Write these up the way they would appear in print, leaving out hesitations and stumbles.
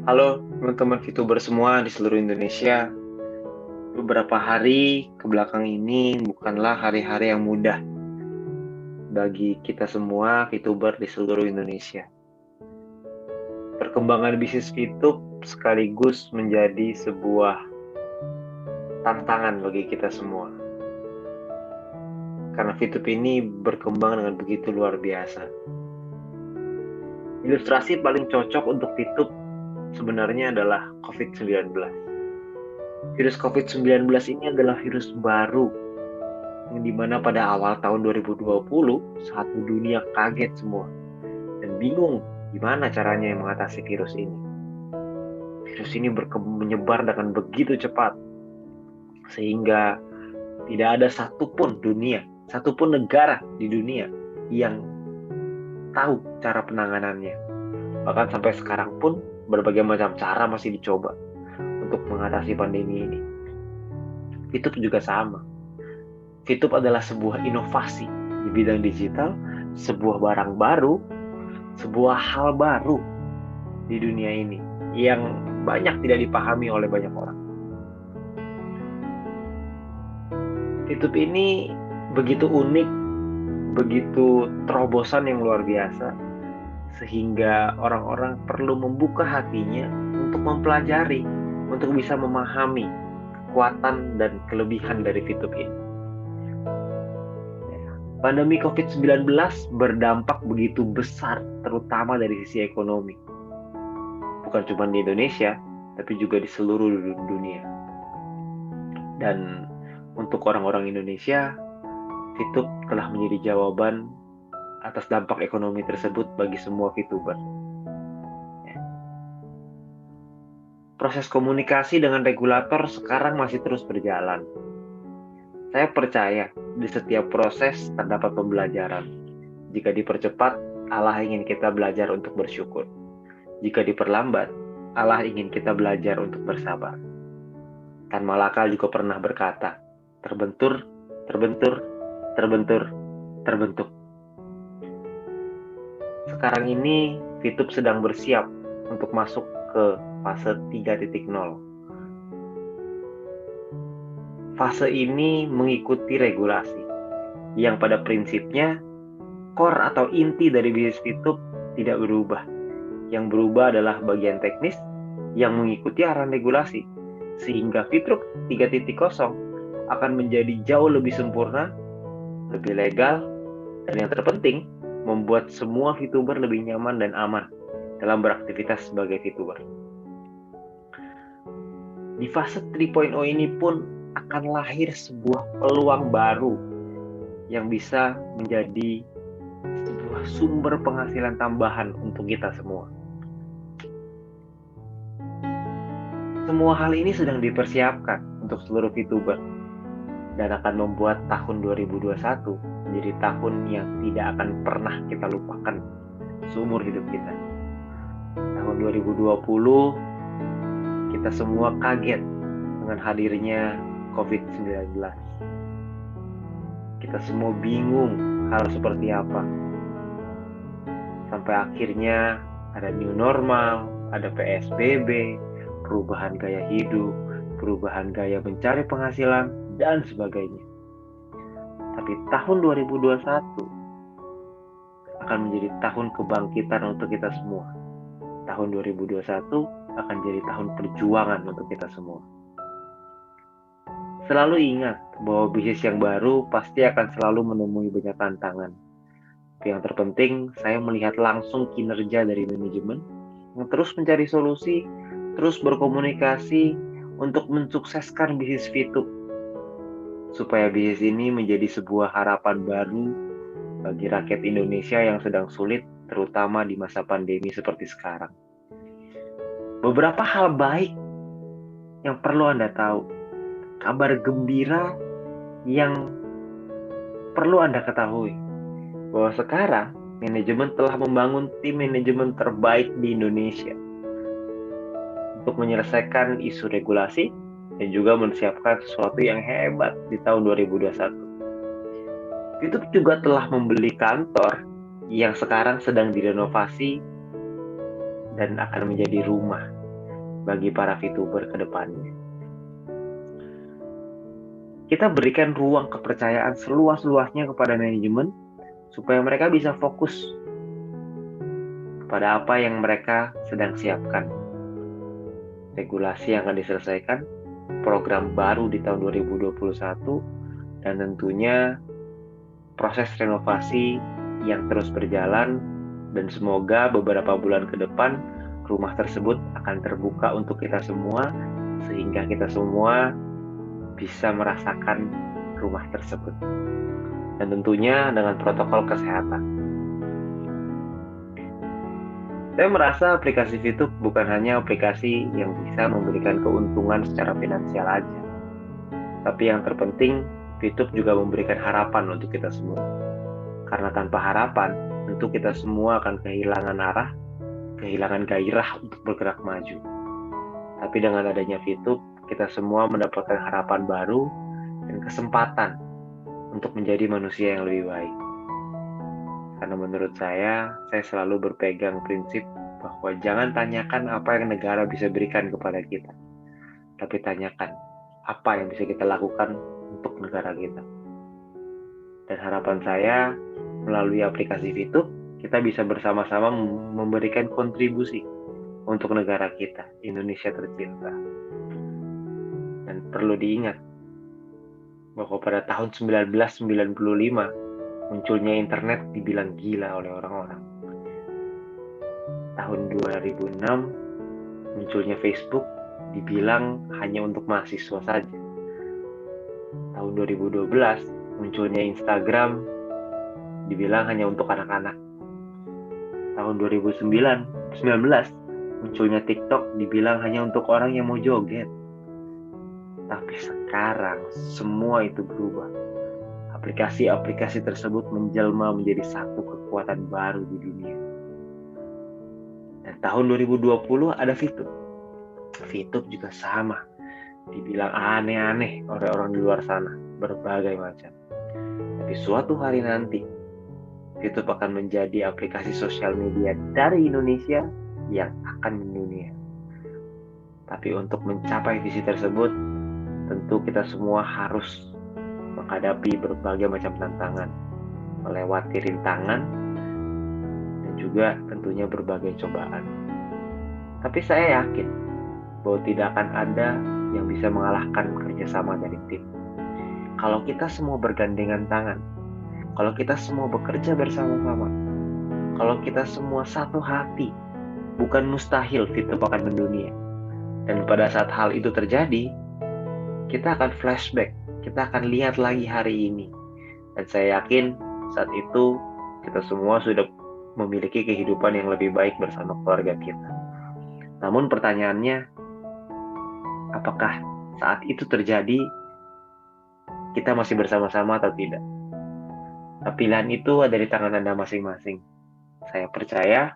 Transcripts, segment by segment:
Halo teman-teman VTuber semua di seluruh Indonesia. Beberapa hari ke belakang ini bukanlah hari-hari yang mudah bagi kita semua VTuber di seluruh Indonesia. Perkembangan bisnis VTube sekaligus menjadi sebuah tantangan bagi kita semua. Karena VTube ini berkembang dengan begitu luar biasa. Ilustrasi paling cocok untuk VTube sebenarnya adalah COVID-19. Virus COVID-19 ini adalah virus baru yang dimana pada awal tahun 2020 satu dunia kaget semua dan bingung gimana caranya mengatasi virus ini. Virus ini menyebar dengan begitu cepat sehingga tidak ada satupun negara di dunia yang tahu cara penanganannya. Bahkan sampai sekarang pun berbagai macam cara masih dicoba untuk mengatasi pandemi ini. VTube juga sama. VTube adalah sebuah inovasi di bidang digital, sebuah barang baru, sebuah hal baru di dunia ini yang banyak tidak dipahami oleh banyak orang. VTube ini begitu unik, begitu terobosan yang luar biasa, sehingga orang-orang perlu membuka hatinya untuk mempelajari, untuk bisa memahami kekuatan dan kelebihan dari VTube ini. Pandemi COVID-19 berdampak begitu besar, terutama dari sisi ekonomi. Bukan cuma di Indonesia, tapi juga di seluruh dunia. Dan untuk orang-orang Indonesia, VTube telah menjadi jawaban atas dampak ekonomi tersebut bagi semua VTuber. Proses komunikasi dengan regulator sekarang masih terus berjalan. Saya percaya di setiap proses terdapat pembelajaran. Jika dipercepat, Allah ingin kita belajar untuk bersyukur. Jika diperlambat, Allah ingin kita belajar untuk bersabar. Tan Malaka juga pernah berkata, terbentur, terbentur, terbentur, terbentuk. Sekarang ini, VTube sedang bersiap untuk masuk ke fase 3.0. Fase ini mengikuti regulasi, yang pada prinsipnya core atau inti dari bisnis VTube tidak berubah. Yang berubah adalah bagian teknis yang mengikuti arahan regulasi, sehingga VTube 3.0 akan menjadi jauh lebih sempurna, lebih legal, dan yang terpenting, membuat semua VTuber lebih nyaman dan aman dalam beraktivitas sebagai VTuber. Di fase 3.0 ini pun akan lahir sebuah peluang baru yang bisa menjadi sebuah sumber penghasilan tambahan untuk kita semua. Semua hal ini sedang dipersiapkan untuk seluruh VTuber dan akan membuat tahun 2021 menjadi tahun yang tidak akan pernah kita lupakan seumur hidup kita. Tahun 2020 kita semua kaget dengan hadirnya COVID-19. Kita semua bingung hal seperti apa. Sampai akhirnya ada new normal, ada PSBB, perubahan gaya hidup, perubahan gaya mencari penghasilan, dan sebagainya. Tapi tahun 2021 akan menjadi tahun kebangkitan untuk kita semua. Tahun 2021 akan jadi tahun perjuangan untuk kita semua. Selalu ingat bahwa bisnis yang baru pasti akan selalu menemui banyak tantangan. Tapi yang terpenting, saya melihat langsung kinerja dari manajemen yang terus mencari solusi, terus berkomunikasi untuk mensukseskan bisnis VTube. Supaya bisnis ini menjadi sebuah harapan baru bagi rakyat Indonesia yang sedang sulit, terutama di masa pandemi seperti sekarang. Beberapa hal baik yang perlu Anda tahu. Kabar gembira yang perlu Anda ketahui bahwa sekarang manajemen telah membangun tim manajemen terbaik di Indonesia untuk menyelesaikan isu regulasi dan juga mempersiapkan sesuatu yang hebat di tahun 2021. YouTube juga telah membeli kantor yang sekarang sedang direnovasi dan akan menjadi rumah. bagi para VTuber ke depannya. Kita berikan ruang kepercayaan seluas-luasnya kepada manajemen supaya mereka bisa fokus pada apa yang mereka sedang siapkan. Regulasi yang akan diselesaikan, program baru di tahun 2021, dan tentunya proses renovasi yang terus berjalan, dan semoga beberapa bulan ke depan rumah tersebut akan terbuka untuk kita semua sehingga kita semua bisa merasakan rumah tersebut, dan tentunya dengan protokol kesehatan. Saya merasa aplikasi VTube bukan hanya aplikasi yang bisa memberikan keuntungan secara finansial aja, tapi yang terpenting VTube juga memberikan harapan untuk kita semua. Karena tanpa harapan, tentu kita semua akan kehilangan arah, kehilangan gairah untuk bergerak maju. Tapi dengan adanya VTube, kita semua mendapatkan harapan baru dan kesempatan untuk menjadi manusia yang lebih baik. Karena menurut saya selalu berpegang prinsip bahwa jangan tanyakan apa yang negara bisa berikan kepada kita, tapi tanyakan apa yang bisa kita lakukan untuk negara kita. Dan harapan saya, melalui aplikasi VTube, kita bisa bersama-sama memberikan kontribusi untuk negara kita, Indonesia tercinta. Dan perlu diingat bahwa pada tahun 1995, munculnya internet dibilang gila oleh orang-orang. Tahun 2006, munculnya Facebook dibilang hanya untuk mahasiswa saja. Tahun 2012, munculnya Instagram dibilang hanya untuk anak-anak. Tahun 2019, munculnya TikTok dibilang hanya untuk orang yang mau joget. Tapi sekarang semua itu berubah. Aplikasi-aplikasi tersebut menjelma menjadi satu kekuatan baru di dunia. Dan tahun 2020 ada VTube. VTube juga sama. Dibilang aneh-aneh oleh orang di luar sana, berbagai macam. Tapi suatu hari nanti, VTube akan menjadi aplikasi sosial media dari Indonesia yang akan mendunia. Tapi untuk mencapai visi tersebut, tentu kita semua harus menghadapi berbagai macam tantangan, melewati rintangan, dan juga tentunya berbagai cobaan. Tapi saya yakin bahwa tidak akan ada yang bisa mengalahkan kerjasama dari tim. Kalau kita semua bergandengan tangan, kalau kita semua bekerja bersama-sama, kalau kita semua satu hati, bukan mustahil VTube akan mendunia. Dan pada saat hal itu terjadi, kita akan flashback, kita akan lihat lagi hari ini. Dan saya yakin saat itu kita semua sudah memiliki kehidupan yang lebih baik bersama keluarga kita. Namun pertanyaannya, apakah saat itu terjadi kita masih bersama-sama atau tidak? Pilihan itu ada di tangan Anda masing-masing. Saya percaya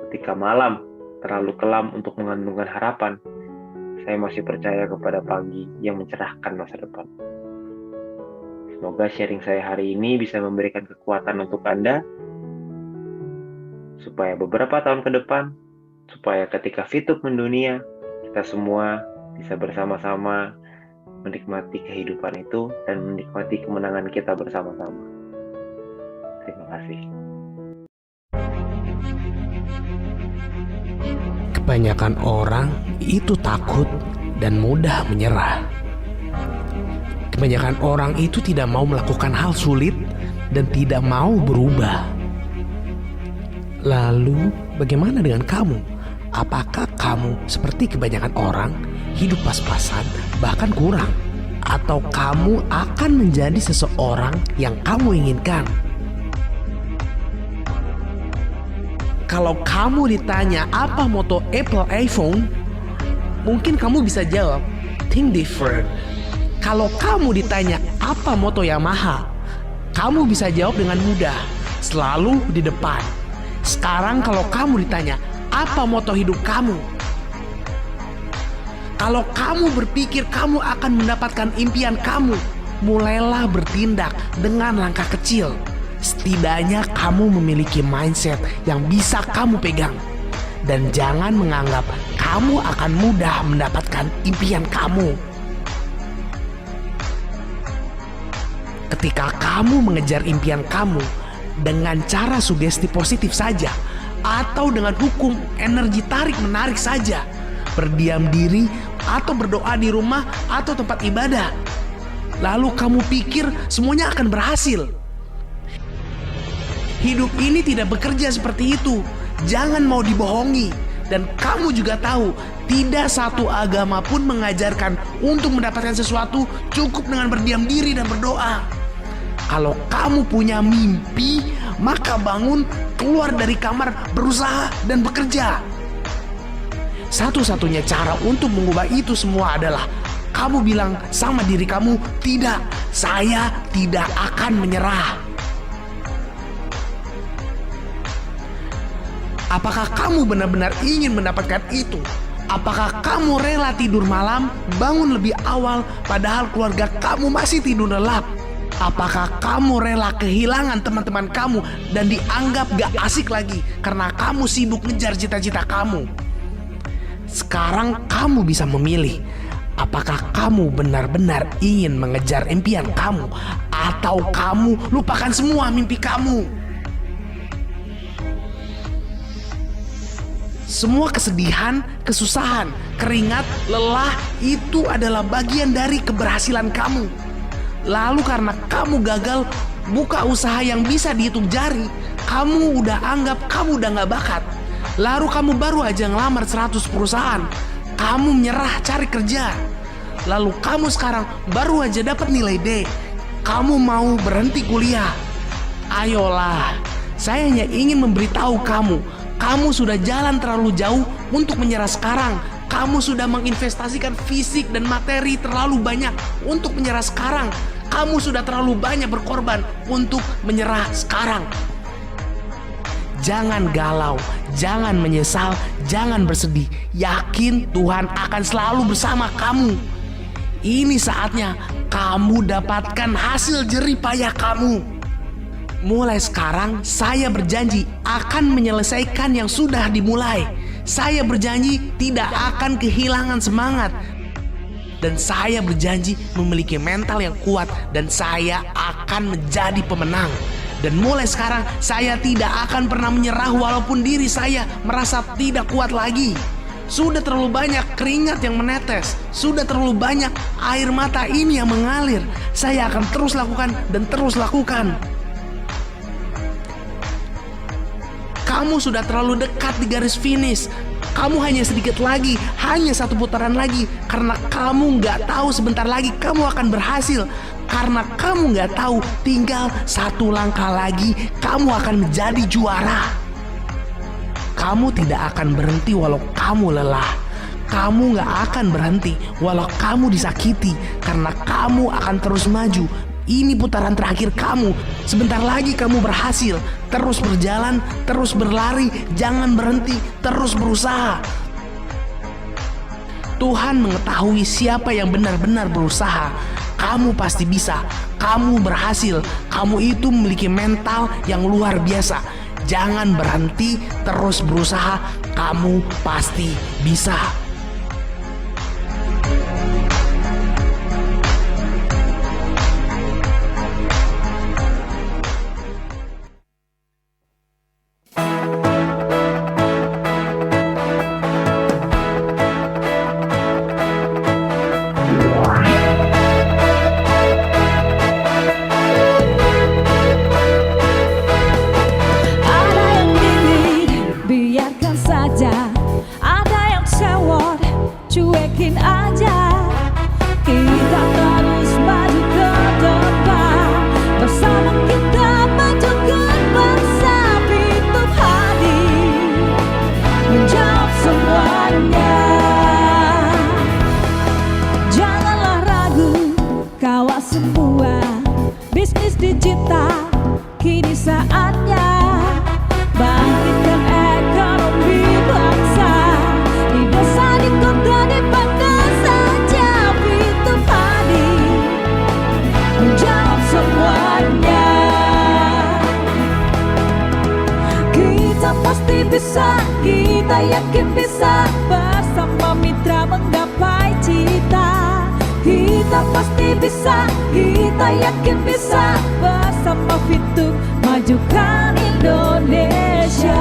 ketika malam terlalu kelam untuk mengandungkan harapan, saya masih percaya kepada pagi yang mencerahkan masa depan. Semoga sharing saya hari ini bisa memberikan kekuatan untuk Anda, supaya beberapa tahun ke depan, supaya ketika VTube mendunia, kita semua bisa bersama-sama menikmati kehidupan itu dan menikmati kemenangan kita bersama-sama. Terima kasih. Kebanyakan orang itu takut dan mudah menyerah. Kebanyakan orang itu tidak mau melakukan hal sulit dan tidak mau berubah. Lalu, bagaimana dengan kamu? Apakah kamu seperti kebanyakan orang, hidup pas-pasan, bahkan kurang? Atau kamu akan menjadi seseorang yang kamu inginkan? Kalau kamu ditanya apa moto Apple iPhone, mungkin kamu bisa jawab, think different. Kalau kamu ditanya apa moto Yamaha, kamu bisa jawab dengan mudah, selalu di depan. Sekarang kalau kamu ditanya apa moto hidup kamu, kalau kamu berpikir kamu akan mendapatkan impian kamu, mulailah bertindak dengan langkah kecil. Setidaknya kamu memiliki mindset yang bisa kamu pegang. Dan jangan menganggap kamu akan mudah mendapatkan impian kamu. Ketika kamu mengejar impian kamu dengan cara sugesti positif saja, atau dengan hukum energi tarik-menarik saja, berdiam diri atau berdoa di rumah atau tempat ibadah, lalu kamu pikir semuanya akan berhasil. Hidup ini tidak bekerja seperti itu. Jangan mau dibohongi. Dan kamu juga tahu, tidak satu agama pun mengajarkan untuk mendapatkan sesuatu cukup dengan berdiam diri dan berdoa. Kalau kamu punya mimpi, maka bangun, keluar dari kamar, berusaha dan bekerja. Satu-satunya cara untuk mengubah itu semua adalah kamu bilang sama diri kamu, tidak, saya tidak akan menyerah. Apakah kamu benar-benar ingin mendapatkan itu? Apakah kamu rela tidur malam, bangun lebih awal, padahal keluarga kamu masih tidur lelap? Apakah kamu rela kehilangan teman-teman kamu dan dianggap gak asik lagi karena kamu sibuk ngejar cita-cita kamu? Sekarang kamu bisa memilih. Apakah kamu benar-benar ingin mengejar impian kamu, atau kamu lupakan semua mimpi kamu? Semua kesedihan, kesusahan, keringat, lelah itu adalah bagian dari keberhasilan kamu. Lalu karena kamu gagal buka usaha yang bisa dihitung jari, kamu udah anggap kamu udah gak bakat. Lalu kamu baru aja ngelamar 100 perusahaan, kamu menyerah cari kerja. Lalu kamu sekarang baru aja dapat nilai D, kamu mau berhenti kuliah. Ayolah, saya hanya ingin memberitahu kamu, kamu sudah jalan terlalu jauh untuk menyerah sekarang. Kamu sudah menginvestasikan fisik dan materi terlalu banyak untuk menyerah sekarang. Kamu sudah terlalu banyak berkorban untuk menyerah sekarang. Jangan galau, jangan menyesal, jangan bersedih. Yakin Tuhan akan selalu bersama kamu. Ini saatnya kamu dapatkan hasil jerih payah kamu. Mulai sekarang saya berjanji akan menyelesaikan yang sudah dimulai. Saya berjanji tidak akan kehilangan semangat. Dan saya berjanji memiliki mental yang kuat. Dan saya akan menjadi pemenang. Dan mulai sekarang saya tidak akan pernah menyerah walaupun diri saya merasa tidak kuat lagi. Sudah terlalu banyak keringat yang menetes. Sudah terlalu banyak air mata ini yang mengalir. Saya akan terus lakukan dan terus lakukan. Kamu sudah terlalu dekat di garis finish. Kamu hanya sedikit lagi, hanya 1 putaran lagi. Karena kamu gak tahu sebentar lagi kamu akan berhasil. Karena kamu gak tahu tinggal 1 langkah lagi kamu akan menjadi juara. Kamu tidak akan berhenti walau kamu lelah. Kamu gak akan berhenti walau kamu disakiti. Karena kamu akan terus maju. Ini putaran terakhir kamu. Sebentar lagi kamu berhasil. Terus berjalan, terus berlari, jangan berhenti, terus berusaha. Tuhan mengetahui siapa yang benar-benar berusaha. Kamu pasti bisa. Kamu berhasil. Kamu itu memiliki mental yang luar biasa. Jangan berhenti, terus berusaha. Kamu pasti bisa. Bisa, kita kita yakin bisa bersama mitra menggapai cita. Kita pasti bisa, kita yakin bisa bersama Fitur majukan Indonesia.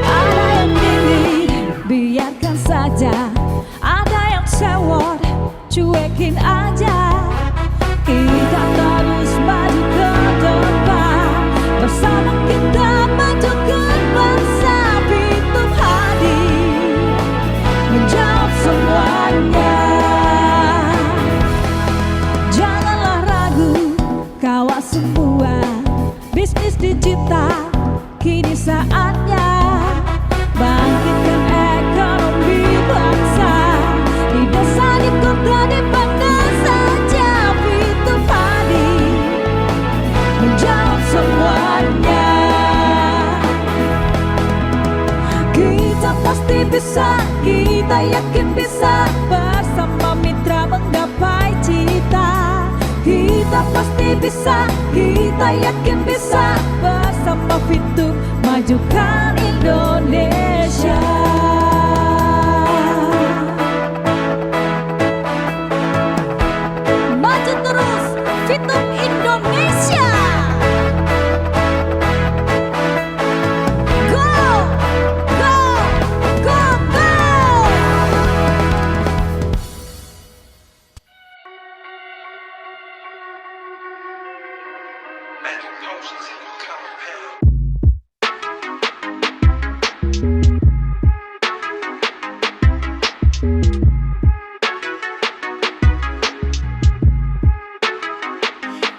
Ada yang dingin, biarkan saja. Ada yang sewot, cuekin aja. Kita terus maju ke depan, bersama kita majukan bangsa. Fitur hadir menjawab semuanya. Janganlah ragu kawan semua, bisnis digital kini saatnya. Bangkitkan ekonomi bangsa, di desa, di kota, di mana saja. Fitur hadir menjawab semuanya. Kita pasti bisa, kita yakin bisa bersama mitra menggapai cita. Kita pasti bisa, kita yakin bisa bersama Fitur majukan Indonesia. Maju terus, Fitur Indonesia. Go, go, go, go.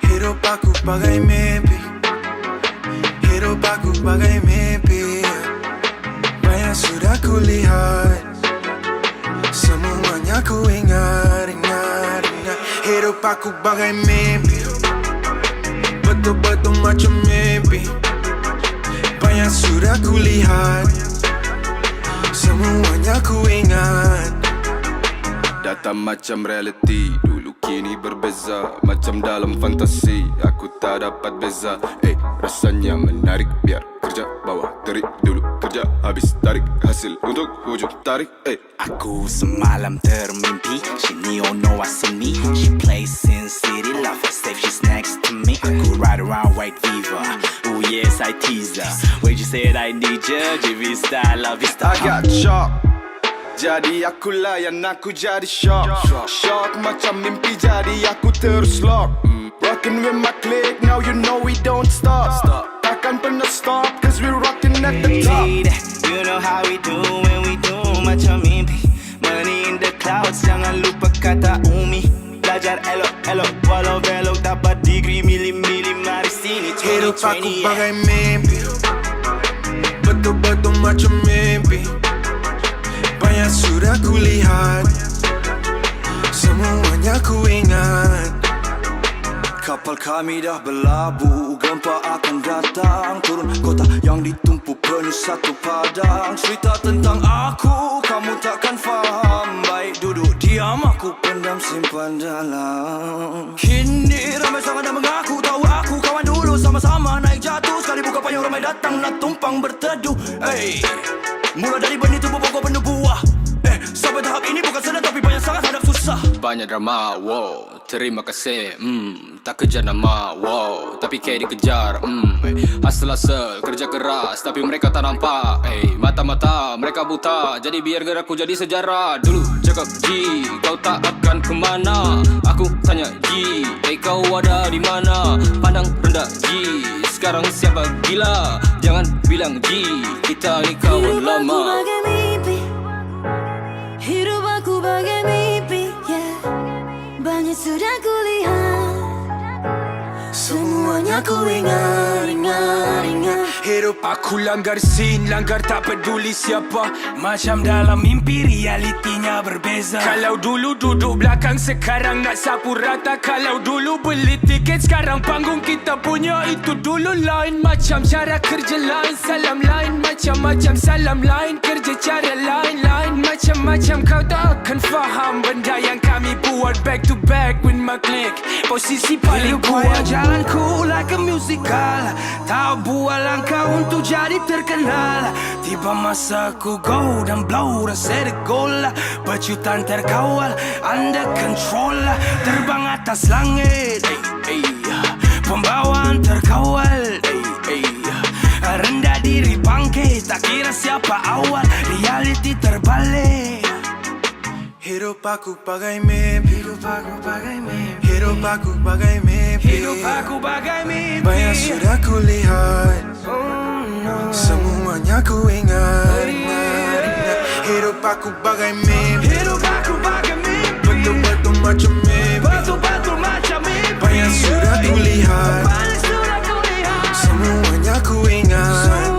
Hidup aku bagai mimpi, hidup aku bagai mimpi. Banyak sudah kulihat, semuanya ku ingat. Hidup aku bagai mimpi, betul-betul macam mimpi. Banyak sudah kulihat, semuanya ku ingat. Datang macam reality, dulu kini berbeza. Macam dalam fantasi, aku tak dapat beza. Rasanya menarik, biar kerja bawah terik. Dulu kerja habis tarik, hasil untuk hujung tarik. Aku semalam termimpi, she neon know I see me. She plays Sin City, love her safe, she's next to me. Aku ride around white Viva, oh yes I tease her. When you said I need you, JV style, love is I got shock, jadi aku layan, aku jadi shock. Shock macam mimpi, jadi aku terus lock. Rockin' with my clique, now you know we don't stop. Takkan pernah stop, cause we rockin' at the top. You know how we do when we do macam mimpi. Money in the clouds, jangan lupa kata Umi. Belajar elok-elok, walau belok, dapat degree mili-mili, mari sini 2020. Hidup aku bagai mimpi, betul-betul macam mimpi. Banyak sudah kulihat, semuanya ku ingat. Kapal kami dah berlabuh, gempa akan datang. Turun kota yang ditumpu penuh satu padang. Cerita tentang aku, kamu takkan faham. Baik duduk diam, aku pendam simpan dalam. Kini ramai sangat dah mengaku, tahu aku kawan dulu. Sama-sama naik jatuh, sekali buka payung ramai datang nak tumpang berteduh. Mula dari benih tumbuh pokok penuh buah. Sampai tahap ini bukan senang tapi banyak sangat hadap susah. Banyak drama, wow, terima kasih, tak kejar nama, wow, tapi kayak dikejar, Asal-asal kerja keras, tapi mereka tak nampak, mata-mata mereka buta, jadi biar gerakku jadi sejarah. Dulu cakap G, kau tak akan kemana. Aku tanya G, kau ada di mana? Pandang rendah G, sekarang siapa gila? Jangan bilang G, kita ni kawan lama. Hidup aku bagai mimpi, yeah. Banyak sudah kulihat, semuanya Semuanya ku ingat. Hidup aku langgar scene, langgar tak peduli siapa. Macam dalam mimpi realitinya berbeza. Kalau dulu duduk belakang, sekarang nak sapu rata. Kalau dulu beli tiket, sekarang panggung kita punya. Itu dulu lain, macam cara kerja lain. Salam lain, macam-macam salam lain. Kerja cara lain-lain, macam-macam kau tak akan faham. Benda yang kami buat back to back with my click. Posisi paling kuat. Jalanku like a musical. Tak buat langkah untuk jadi terkenal. Tiba masa ku go dan blow dan set a goal. Pecutan terkawal, under control. Terbang atas langit, pembawaan terkawal. Rendah diri bangkit, tak kira siapa awal. Reality terbalik. Hidup aku bagai mimpi. Hidup aku bagai mimpi. Hidup aku bagai mimpi. Hidup aku bagai mimpi. Banyak sudah ku lihat, semuanya ku ingat. Hidup aku bagai mimpi. Hidup aku bagai mimpi. Betul-betul macam mimpi. Betul-betul macam mimpi. Banyak sudah ku lihat, Banyak sudah ku lihat. semuanya ku ingat.